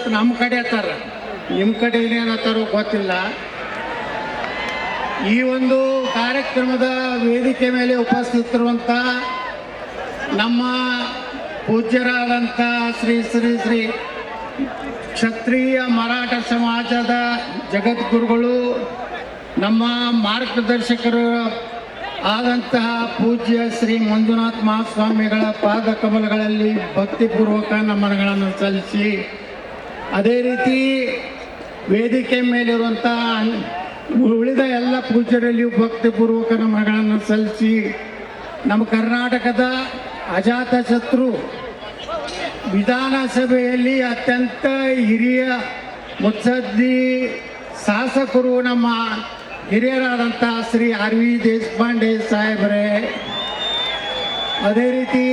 ಅಂತ ನಮ್ಮ ಕಡೆ ಅತ್ತಾರ, ನಿಮ್ಮ ಕಡೆ ಏನೇನತ್ತಾರೋ ಗೊತ್ತಿಲ್ಲ. ಈ ಒಂದು ಕಾರ್ಯಕ್ರಮದ ವೇದಿಕೆ ಮೇಲೆ ಉಪಸ್ಥಿತರಿರುವಂಥ ನಮ್ಮ ಪೂಜ್ಯರಾದಂಥ ಶ್ರೀ ಶ್ರೀ ಶ್ರೀ ಕ್ಷತ್ರಿಯ ಮರಾಠ ಸಮಾಜದ ಜಗದ್ಗುರುಗಳು, ನಮ್ಮ ಮಾರ್ಗದರ್ಶಕರು ಆದಂತಹ ಪೂಜ್ಯ ಶ್ರೀ ಮಂಜುನಾಥ ಮಹಾಸ್ವಾಮಿಗಳ ಪಾದ ಕಮಲಗಳಲ್ಲಿ ಭಕ್ತಿಪೂರ್ವಕ ನಮನಗಳನ್ನು ಸಲ್ಲಿಸಿ, ಅದೇ ರೀತಿ ವೇದಿಕೆ ಮೇಲಿರುವಂಥ ಉಳಿದ ಎಲ್ಲ ಪೂಜ್ಯರಲ್ಲಿಯೂ ಭಕ್ತಿಪೂರ್ವಕ ನಮನಗಳನ್ನು ಸಲ್ಲಿಸಿ, ನಮ್ಮ ಕರ್ನಾಟಕದ ಅಜಾತಶತ್ರು ವಿಧಾನಸಭೆಯಲ್ಲಿ ಅತ್ಯಂತ ಹಿರಿಯ ಮುತ್ಸದ್ದಿ ಶಾಸಕರು ನಮ್ಮ ಹಿರಿಯರಾದಂಥ ಶ್ರೀ ಆರ್ ವಿ ದೇಶಪಾಂಡೆ ಸಾಹೇಬ್ರೆ, ಅದೇ ರೀತಿ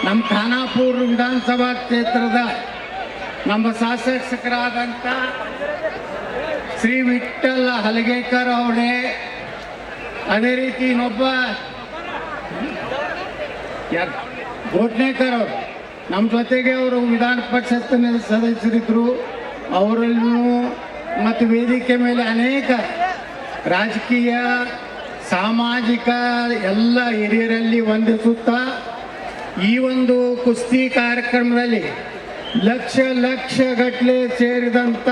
ನಮ್ಮ ಖಾನಾಪುರ ವಿಧಾನಸಭಾ ಕ್ಷೇತ್ರದ ನಮ್ಮ ಶಾಸಕರಾದಂಥ ಶ್ರೀ ವಿಠ್ಠಲ್ ಹಲಗೇಕರ್ ಅವರೇ, ಅದೇ ರೀತಿ ಇನ್ನೊಬ್ಬ ಘೋಟ್ನೇಕರ್ ಅವರು ನಮ್ಮ ಜೊತೆಗೆ ಅವರು ವಿಧಾನ ಪರಿಷತ್ತಿನ ಸದಸ್ಯರಿದ್ದರು. ಅವರಲ್ಲೂ ಮತ್ತು ವೇದಿಕೆ ಮೇಲೆ ಅನೇಕ ರಾಜಕೀಯ ಸಾಮಾಜಿಕ ಎಲ್ಲ ಹಿರಿಯರಲ್ಲಿ ವಂದಿಸುತ್ತಾ, ಈ ಒಂದು ಕುಸ್ತಿ ಕಾರ್ಯಕ್ರಮದಲ್ಲಿ ಲಕ್ಷ ಲಕ್ಷ ಗಟ್ಟಲೆ ಸೇರಿದಂಥ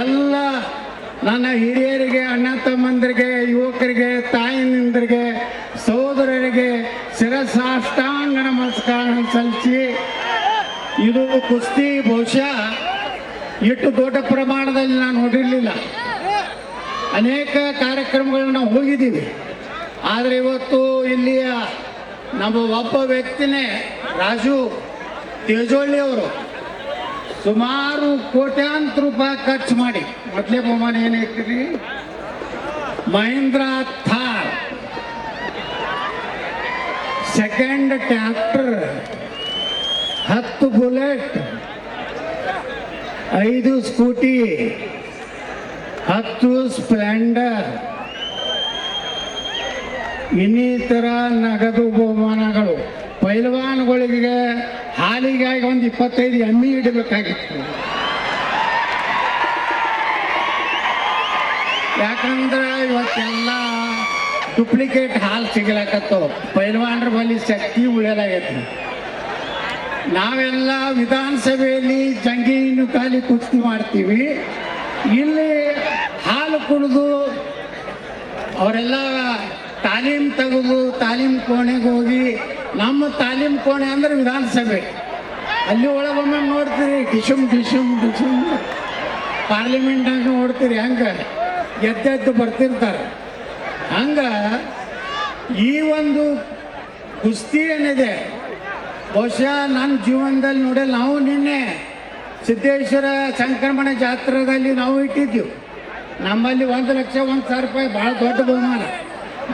ಎಲ್ಲ ನನ್ನ ಹಿರಿಯರಿಗೆ, ಅಣ್ಣ ತಮ್ಮಂದರಿಗೆ, ಯುವಕರಿಗೆ, ತಾಯಿನಿಂದರಿಗೆ, ಸಹೋದರರಿಗೆ ಶಿರಸಾಷ್ಟಾಂಗ ನಮಸ್ಕಾರ ಸಲ್ಲಿಸಿ, ಇದು ಕುಸ್ತಿ ಬಹುಶಃ ಇಷ್ಟು ದೊಡ್ಡ ಪ್ರಮಾಣದಲ್ಲಿ ನಾನು ನೋಡಿರಲಿಲ್ಲ. ಅನೇಕ ಕಾರ್ಯಕ್ರಮಗಳನ್ನ ನಾವು ಹೋಗಿದ್ದೀವಿ, ಆದರೆ ಇವತ್ತು ಇಲ್ಲಿಯ ನಮ್ಮ ಒಬ್ಬ ವ್ಯಕ್ತಿನೇ ರಾಜು ತೇಜೋಳ್ಳಿ ಅವರು ಸುಮಾರು ಕೋಟ್ಯಾಂತರ ರೂಪಾಯಿ ಖರ್ಚು ಮಾಡಿ, ಮೊದಲೇ ಬಹುಮಾನ ಏನೈತ್ರಿ, Mahindra Thar, second tractor, 10 bullet, 5 scooty, 10 Splendor, ಇನ್ನಿತರ ನಗದು ಬಹುಮಾನಗಳು. ಪೈಲ್ವಾನ್ಗಳಿಗೆ ಹಾಲಿಗಾಗಿ ಒಂದು 25 ಎಮ್ಮಿ ಇಡಬೇಕಾಗಿತ್ತು. ಯಾಕಂದ್ರೆ ಇವತ್ತೆಲ್ಲ ಡೂಪ್ಲಿಕೇಟ್ ಹಾಲು ಸಿಗಲಾಕತ್ತವ, ಪೈಲ್ವಾನ್ರ ಬಳಿ ಶಕ್ತಿ ಉಳಿಯಲಾಗೈತಿ. ನಾವೆಲ್ಲ ವಿಧಾನಸಭೆಯಲ್ಲಿ ಜಂಗೀನು ಖಾಲಿ ಕುಸ್ತಿ ಮಾಡ್ತೀವಿ, ಇಲ್ಲಿ ಹಾಲು ಕುಡಿದು ಅವರೆಲ್ಲ ತಾಲೀಮ್ ತೆಗೆದು ತಾಲೀಮ್ ಕೋಣೆಗೆ ಹೋಗಿ, ನಮ್ಮ ತಾಲೀಮ್ ಕೋಣೆ ಅಂದ್ರೆ ವಿಧಾನಸಭೆ, ಅಲ್ಲಿ ಒಳಗೊಮ್ಮೆ ನೋಡ್ತೀರಿ ಡಿಶುಮ್ ಡಿಶುಮ್ ಡಿಶುಮ್, ಪಾರ್ಲಿಮೆಂಟಾಗ ನೋಡ್ತೀರಿ ಹಂಗೆ ಎದ್ದೆದ್ದು ಬರ್ತಿರ್ತಾರೆ. ಹಂಗೆ ಈ ಒಂದು ಕುಸ್ತಿ ಏನಿದೆ ಬಹುಶಃ ನನ್ನ ಜೀವನದಲ್ಲಿ ನೋಡಿ, ನಾವು ನಿನ್ನೆ ಸಿದ್ದೇಶ್ವರ ಸಂಕ್ರಮಣ ಜಾತ್ರೆಯಲ್ಲಿ ನಾವು ಇಟ್ಟಿದ್ದೀವಿ. ನಮ್ಮಲ್ಲಿ 1,01,000 ರೂಪಾಯಿ ಭಾಳ ದೊಡ್ಡ ಬಹುಮಾನ.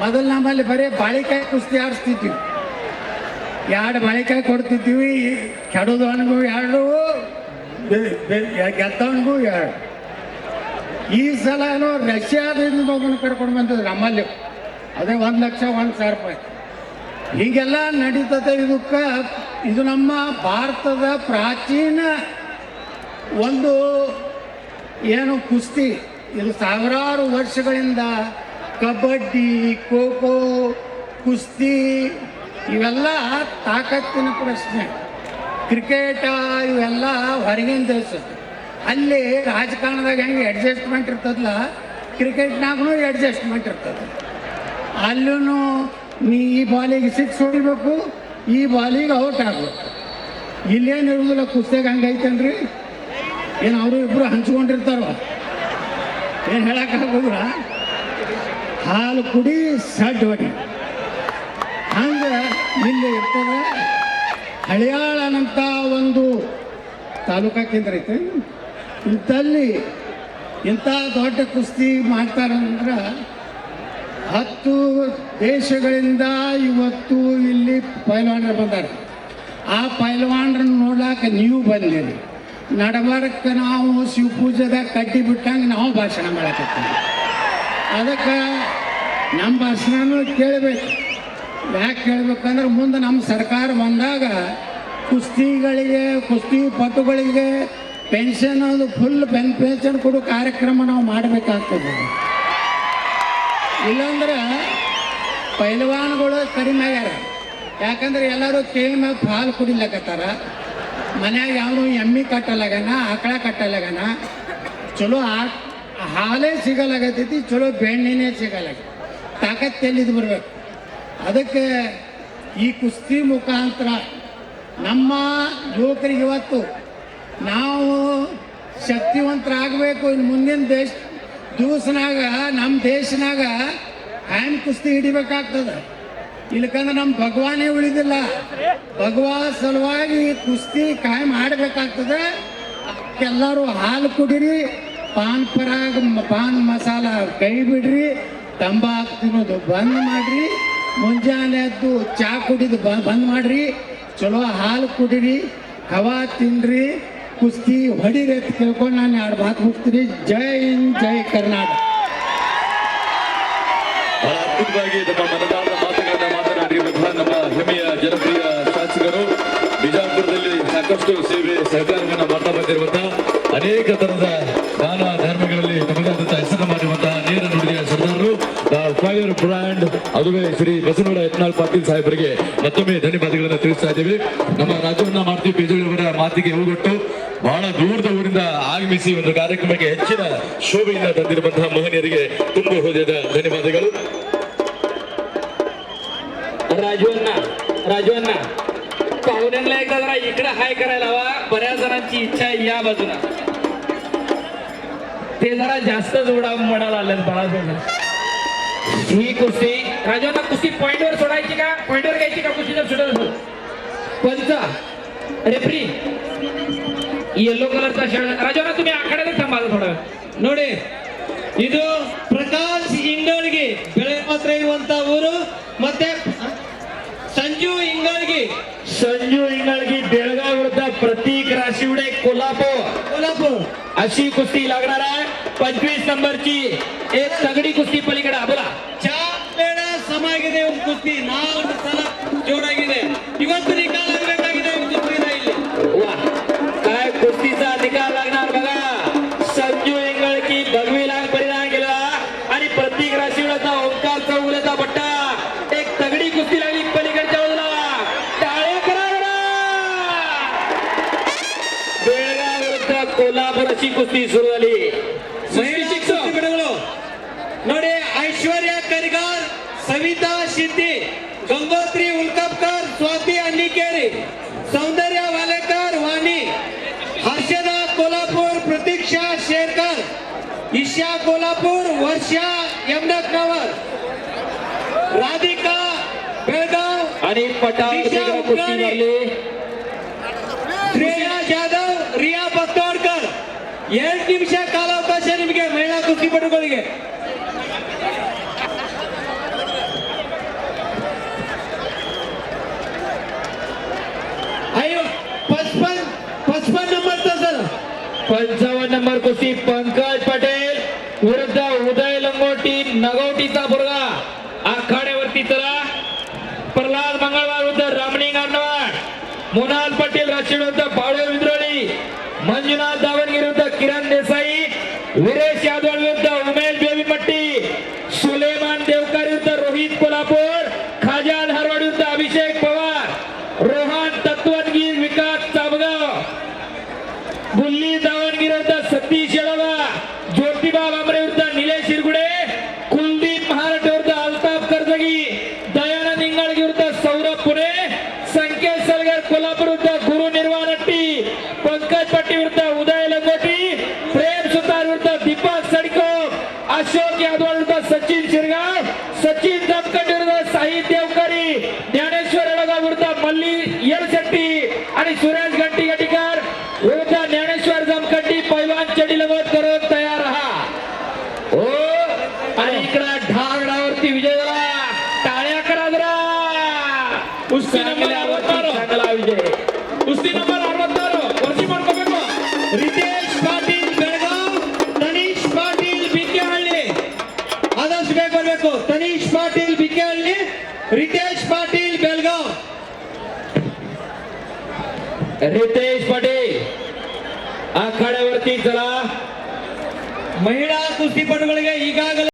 ಮೊದಲು ನಮ್ಮಲ್ಲಿ ಬರೀ ಬಾಳಿಕಾಯಿ ಕುಸ್ತಿ ಆಡಿಸ್ತಿದ್ವಿ, 2 ಬಾಳಿಕಾಯಿ ಕೊಡ್ತಿದ್ದೀವಿ, ಕೆಡೋದವನಿಗೂ 2, ಗೆದ್ದವನಿಗೂ 2. ಈ ಸಲ ಏನೋ ರಷ್ಯಾದಿಂದ ಒಬ್ಬನ ಕರ್ಕೊಂಡು ಬಂದಿದ್ರು ನಮ್ಮಲ್ಲಿ, ಅದೇ 1,01,000 ರೂಪಾಯಿ. ಹೀಗೆಲ್ಲ ನಡೀತದೆ. ಇದು ನಮ್ಮ ಭಾರತದ ಪ್ರಾಚೀನ ಒಂದು ಏನು ಕುಸ್ತಿ, ಇದು ಸಾವಿರಾರು ವರ್ಷಗಳಿಂದ ಕಬಡ್ಡಿ, ಖೋ ಖೋ, ಕುಸ್ತಿ ಇವೆಲ್ಲ ತಾಕತ್ತಿನ ಪ್ರಶ್ನೆ. ಕ್ರಿಕೆಟ ಇವೆಲ್ಲ ಹೊರಗಿನ ದೇಶ. ಅಲ್ಲಿ ರಾಜಕಾರಣದಾಗ ಹೆಂಗೆ ಅಡ್ಜಸ್ಟ್ಮೆಂಟ್ ಇರ್ತದಲ್ಲ, ಕ್ರಿಕೆಟ್ನಾಗೂ ಅಡ್ಜಸ್ಟ್ಮೆಂಟ್ ಇರ್ತದೆ. ಅಲ್ಲೂ ನೀ ಈ ಬಾಲಿಗೆ 6 ಹೊಡಿಬೇಕು, ಈ ಬಾಲಿಗೆ ಔಟ್ ಆಗಬೇಕು. ಇಲ್ಲೇನು ಇರೋದಿಲ್ಲ ಕುಸ್ತಿಯಾಗ ಹಂಗೈತೇನ್ರಿ? ಏನು ಅವರು ಇಬ್ಬರು ಹಂಚ್ಕೊಂಡಿರ್ತಾರ, ಏನು ಹೇಳಕ್ಕಾಗೋದ್ರ? ಹಾಲು ಕುಡಿ ಸಡ್ ಹೊಡಿ ಹಂಗೆ ಇಲ್ಲಿ ಇರ್ತದೆ. ಹಳಿಯಾಳನಂತ ಒಂದು ತಾಲೂಕಾ ಕೇಂದ್ರ ಐತೆ, ಇಂಥಲ್ಲಿ ಇಂಥ ದೊಡ್ಡ ಕುಸ್ತಿ ಮಾಡ್ತಾರಂದ್ರೆ 10 ದೇಶಗಳಿಂದ ಇವತ್ತು ಇಲ್ಲಿ ಪೈಲ್ವಾನರು ಬಂದಾರೆ. ಆ ಪೈಲ್ವಾನರನ್ನು ನೋಡ್ಲಾಕ ನೀವು ಬಂದಿರಿ. ನಡಬಾರಕ್ಕೆ ನಾವು ಶಿವಪೂಜೆದಾಗ ಕಡ್ಡಿ ಬಿಟ್ಟಂಗೆ ನಾವು ಭಾಷಣ ಮಾಡಕತ್ತೀವಿ. ಅದಕ್ಕೆ ನಮ್ಮ ಭಾಷಣನೂ ಕೇಳಬೇಕು. ಯಾಕೆ ಕೇಳಬೇಕಂದ್ರೆ ಮುಂದೆ ನಮ್ಮ ಸರ್ಕಾರ ಬಂದಾಗ ಕುಸ್ತಿಗಳಿಗೆ, ಕುಸ್ತಿ ಪಟುಗಳಿಗೆ ಪೆನ್ಷನ್ ಅದು ಫುಲ್ ಪೆನ್ಷನ್ ಕೊಡೋ ಕಾರ್ಯಕ್ರಮ ನಾವು ಮಾಡಬೇಕಾಗ್ತದೆ. ಇಲ್ಲಾಂದ್ರೆ ಪೈಲ್ವಾನ್ಗಳು ಕಡಿಮೆ ಆಗ್ಯಾರ. ಯಾಕಂದ್ರೆ ಎಲ್ಲರೂ ಕೇಳಿ ಮ್ಯಾಗ ಹಾಲು ಕುಡಿಲಕತ್ತಾರ. ಮನ್ಯಾಗ ಯಾವನು ಎಮ್ಮಿ ಕಟ್ಟಲಾಗನ, ಆಕಳ ಕಟ್ಟಲಾಗನ, ಚಲೋ ಹಾಲೇ ಸಿಗಲಾಗತೈತಿ, ಚಲೋ ಬೆಣ್ಣೆನೇ ಸಿಗಲಾಗ. ತಾಕತ್ತು ಎಲ್ಲಿದ್ದು ಬರ್ಬೇಕು. ಅದಕ್ಕೆ ಈ ಕುಸ್ತಿ ಮುಖಾಂತರ ನಮ್ಮ ಯುವಕರಿಗೆ ಇವತ್ತು ನಾವು ಶಕ್ತಿವಂತರಾಗಬೇಕು. ಇನ್ನು ಮುಂದಿನ ದಿವಸನಾಗ ನಮ್ಮ ದೇಶನಾಗ ಹ್ಯಾಂಡ್ ಕುಸ್ತಿ ಹಿಡಿಬೇಕಾಗ್ತದೆ. ಇಲ್ಲಕಂದ್ರೆ ನಮ್ಮ ಭಗವಾನೇ ಉಳಿದಿಲ್ಲ. ಭಗವಾನ್ ಸಲುವಾಗಿ ಕುಸ್ತಿ ಕಾಯಂ ಮಾಡಬೇಕಾಗ್ತದೆ. ಎಲ್ಲರೂ ಹಾಲು ಕುಡೀರಿ, ಪಾನ್ ಮಸಾಲ ಕೈ ಬಿಡ್ರಿ, ತಂಬಾಕು ತಿನ್ನೋದು ಬಂದ್ ಮಾಡ್ರಿ, ಮುಂಜಾನೆ ಎದ್ದು ಚಾ ಕುಡಿದು ಬಂದ್ ಮಾಡ್ರಿ, ಚಲೋ ಹಾಲು ಕುಡೀರಿ, ಖವಾ ತಿನ್ರಿ, ಕುಸ್ತಿ ಹೊಡಿರಿ ಅಂತ ಕೇಳ್ಕೊಂಡು ನಾನು 2 ಮಾತು ಹೋಗ್ತೀನಿ. ಜೈ ಹಿಂದ್, ಜೈ ಕರ್ನಾಟಕ. ಬಹಳ ಅದ್ಭುತವಾಗಿ ನಮ್ಮ ಮನದಾಳದ ಮಾತುಗಳನ್ನ ಮಾತನಾಡಿರುವಂತಹ ನಮ್ಮ ಹೆಮ್ಮೆಯ ಜನಪ್ರಿಯ ಶಾಸಕರು, ಬಿಜಾಪುರದಲ್ಲಿ ಸಾಕಷ್ಟು ಸೇವೆ ಸಹಕಾರವನ್ನು ಮಾಡ್ತಾ ಬಂದಿರುವಂತಹ, ಅನೇಕ ತರದ ನಾನಾ ಧರ್ಮಗಳಲ್ಲಿ ನಮಗಾದಂತಹ ಹೆಸರು ಮಾಡಿರುವಂತಹ ನೇರ ನುಡಿಯ ಸರ್ದಾರರು, ಫೈರ್ ಬ್ರ್ಯಾಂಡ್ ಅದುವೇ ಶ್ರೀ ಬಸವನಗೌಡ ಯತ್ನಾಳ್ ಪಾಟೀಲ್ ಸಾಹೇಬರಿಗೆ ಮತ್ತೊಮ್ಮೆ ಧನ್ಯವಾದಗಳನ್ನು ತಿಳಿಸ್ತಾ ಇದ್ದೀವಿ. ನಮ್ಮ ರಾಜವನ್ನ ಮಾಡ್ತೀವಿ ಬೇಜಾಳಿಯವರ ಮಾತಿಗೆ ಹೋಗೊಟ್ಟು ಬಹಳ ದೂರದ ಊರಿಂದ ಆಗಮಿಸಿ ಒಂದು ಕಾರ್ಯಕ್ರಮಕ್ಕೆ ಹೆಚ್ಚಿನ ಶೋಭೆಯಿಂದ ತಂದಿರುವಂತಹ ಮಹನೀಯರಿಗೆ ತುಂಬ ಹೃದಯದ ಧನ್ಯವಾದಗಳು. राजवांना पाहुण्यांना एकदा जरा इकडे हाय करायला हवा. बऱ्याच जणांची इच्छा आहे या बाजूला. ते जरा जास्त जोडा म्हणायला आलं बाळासोबत. ही कुस्ती राजवांना कुस्ती पॉइंटवर सोडायची का, पॉइंटवर घ्यायची का, कुस्ती जर सुटत पंचा रेफ्री येलो कलरचा शर्ट. राजवांना तुम्ही आखाड्यात थांबा थोडं. ನೋಡಿ, ಇದು ಪ್ರಕಾಶ್ ಇಂಗಳಿಗೆ ಬೆಳೆ ಮಾತ್ರ ಇರುವಂತ ಊರು. ಮತ್ತೆ ಸಂಜು इंगळगी बेळगाव विरुद्ध प्रतीक राशिवडे कोल्हापूर अशी कुस्ती लागणार आहे. 25 नंबरची एक तगडी कुस्ती पलीकडे. बोला. ಬೇಡ ಸಮಾಗಿದೆ ಒಂದು ಕುಸ್ತಿ 4 ಸಲ ಜೋಡಾಗಿದೆ. ಇವತ್ತು ನಿಕಾಲ್ ಆಗಬೇಕಾಗಿದೆ ಇಲ್ಲಿ. वा काय कुस्तीचा निकाल लागणार बघा. संजू इंगळगी भगवी लांग परिधान केला आणि प्रतीक राशिवडेचा ओंकार चौगुलेचा पट्टा. एक तगडी कुस्ती लागली पलीकडच्या बाजूला. टाळ्या करा. बेळगाव विरुद्ध कोल्हापूर अशी कुस्ती सुरू झाली. ನೋಡಿ, ಐಶ್ವರ್ಯ ಕರಿಗಾರ್, ಸವಿತಾ ಶಿಂದೆ, ಗಂಗೋತ್ರಿ ಉಲ್ಕಪ್ಕರ್, ಸ್ವಾತಿ ಅನ್ನಿಕೇರಿ, ಸೌಂದರ್ಯ ವಾಲೇಕರ್, ವಾಣಿ, ಹರ್ಷದ कोल्हापूर, प्रतीक्षा शेरकर, ईशा कोल्हापूर, वर्षा यमनकनवर, राधिका बेळगाव आणि पटावर कुस्ती झाली. ಶ್ರೇಯಾ ಜಾಧವ್, ರಿಯಾ ಬತ್ತೋಡ್ಕರ್. 2 ನಿಮಿಷ ಕಾಲಾವಕಾಶ ನಿಮಗೆ ಮಹಿಳಾ ಕುಸ್ತಿಪಟುಗಳಿಗೆ. ಅಯ್ಯೋ 55 नंबरचा सर. 55 नंबर कुस्ती पंकज पटेल विरुद्ध उदय लंगोटी, नगवटीचा मुलगा. आखाड्यावरती चला. प्रल्हाद मंगळवार विरुद्ध रामणी गांडवाड, मोनाल पाटील राशीड विरुद्ध बाळू विद्रोळी, मंजुनाथ दावणगिरी विरुद्ध किरण देसाई, वीरेश यादव विरुद्ध उमेश बेबीमट्टी, सुलेमान देवकर विरुद्ध रोहित कोल्हापूर, खाजा धारवाड विरुद्ध अभिषेक पवार, रोहन तत्वनगी, विकास चाबगाव, बुल्ली दावणगिरी विरुद्ध सतीश येळवा, ज्योतिबा बांबरे विरुद्ध निलेश शिरगुडे, कुलदीप महाराष्ट्र विरुद्ध अल्ताफ कर्जगी, दयानंद इंगळगी विरुद्ध सौरभ पुणे, संकेत सलगर कोल्हापूर विरुद्ध गुरु निर्वाणट्टी, पंकज पाटील विरुद्ध उदय लंगोटी, प्रेम सुतार विरुद्ध दीपक सडको, अशोक यादव विरुद्ध सचिन शिरगाव, सचिन जमखंडी विरुद्ध साहिल देवकरी, ज्ञानेश्वर येळगाव विरुद्ध मल्ली येलशेट्टी आणि सुरेश गंटी गटीकर विरुद्ध ज्ञानेश्वर जमखंडी. पैलवान चढी लगत करून तयार राहा. हो, आणि इकडे ढागडावरती विजय झाला. टाळ्या करा जरा. ಕುಸ್ತಿ ನಂಬರ್ 66. चांगला विजय. ಕುಸ್ತಿ ನಂಬರ್ 66 ವರ್ಷಿ ಮಾಡ್ಕೋಬೇಕು. ರಿತೇಶ್ ಪಾಟೀಲ್ ಬೆಳಗಾವ್, ತನೀಶ್ ಪಾಟೀಲ್ ಬಿಕೆಹಳ್ಳಿ. ಆದಷ್ಟು ಬೇಗ ಬರಬೇಕು. ತನೀಶ್ ಪಾಟೀಲ್ ಬಿಕೆಹಳ್ಳಿ, ರಿತೇಶ್ ಪಾಟೀಲ್ ಬೆಳಗಾವ್. रितेश पाटील आखाड्यावरती चला महिळा कुस्तीपटुಗಳಿಗೆ ಈಗಾಗಲೇ